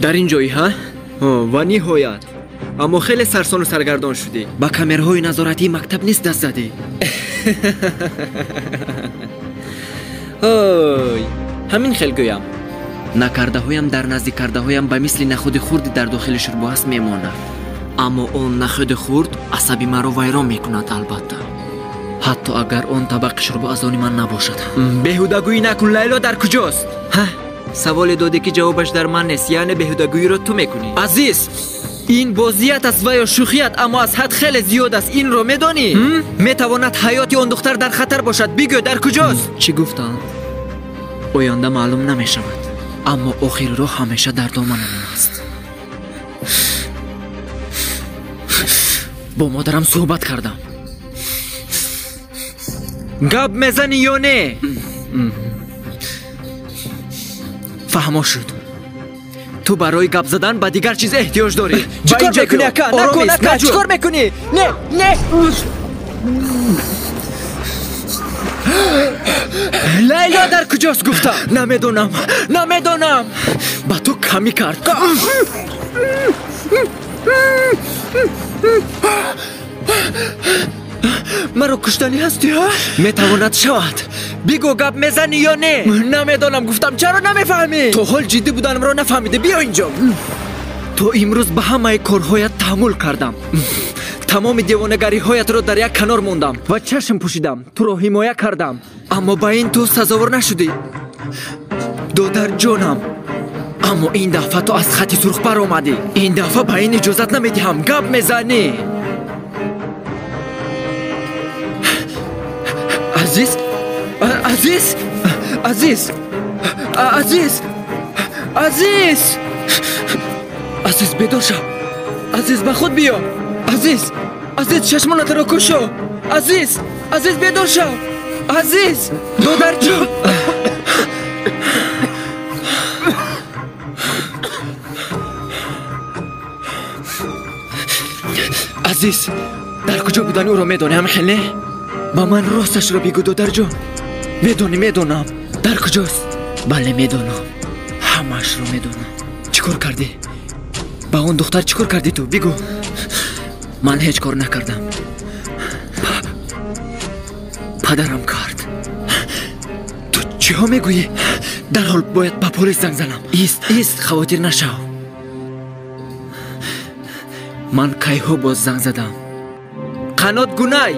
در این جایی ها؟ و نهایت اما خیلی سرسان و سرگردان شدی. با کامرهای نظارتی مکتب نیست دست زدی. همین خیلی گویم نکرده هایم در نزدیک کرده هایم به مثل نخود خوردی در داخل شوربه است میماند. اما اون نخود خورد عصبی مرا ویران میکند. البته حتی اگر اون طبق شوربه از آن من نباشد. بهودگویی نکن. لیلا در کجاست؟ سوال داده که جوابش در من نیست. یعنی بهودگویی رو تو میکنی. عزیز این بازیت است و یا شوخیت اما از حد خیلی زیاد است. این رو میدانی؟ میتواند حیات اون دختر در خطر باشد. بگو در کجاست؟ چی گفتند؟ آینده معلوم نمیشود اما آخر راه همیشه در دامن من است. با مادرم صحبت کردم. گپ میزنی یا نه؟ فهمو شد تو برای گپ زدن با دیگر چیز احتیاج داری. چیکار میکنی اکا؟ نکن اکا. چیکار میکنی؟ نه نه. لیلا در کجاست گفتم؟ نمیدونم نمیدونم. با تو کمی کرد. مرا کشتنی هستی ها؟ میتواند شود. بگو گپ میزنی یا نه؟ نمیدونم گفتم. چرا نمیفهمی؟ تو حال جدی بودنم را نفهمیده. بیا اینجا. تو امروز به همه کارهایت تحمل کردم. تمام دیوانگری هایت را در یک کنار موندم و چشم پوشیدم. تو را حمایت کردم اما با این تو سزاوار نشدی. دادر جانم اما این دفعه تو از خط سرخ بر آمدی. این دفعه به این اجازت نمیدهم. گپ میزنی. عزیز عزیز عزیز عزیز عزیز عزیز بیدار شو. عزیز به خود بیا. عزیز عزیز چشمانت را کشو. عزیز عزیز بیدار شو. عزیز دادر جو. عزیز در کجا بودن او را میدانی؟ همه خیلی با من راستش را بگو دادر جان. میدونم در کجاست؟ بله میدونم. همش رو میدونم. چیکار کردی؟ با اون دختر چیکار کردی تو؟ بگو. من هیچ کار نکردم. پدرم کرد. تو چی ها میگویی؟ در حال باید به پلیس زنگ زنم. ایست خواطر نشو. من کی ها باز زنگ زدم. قنات گنای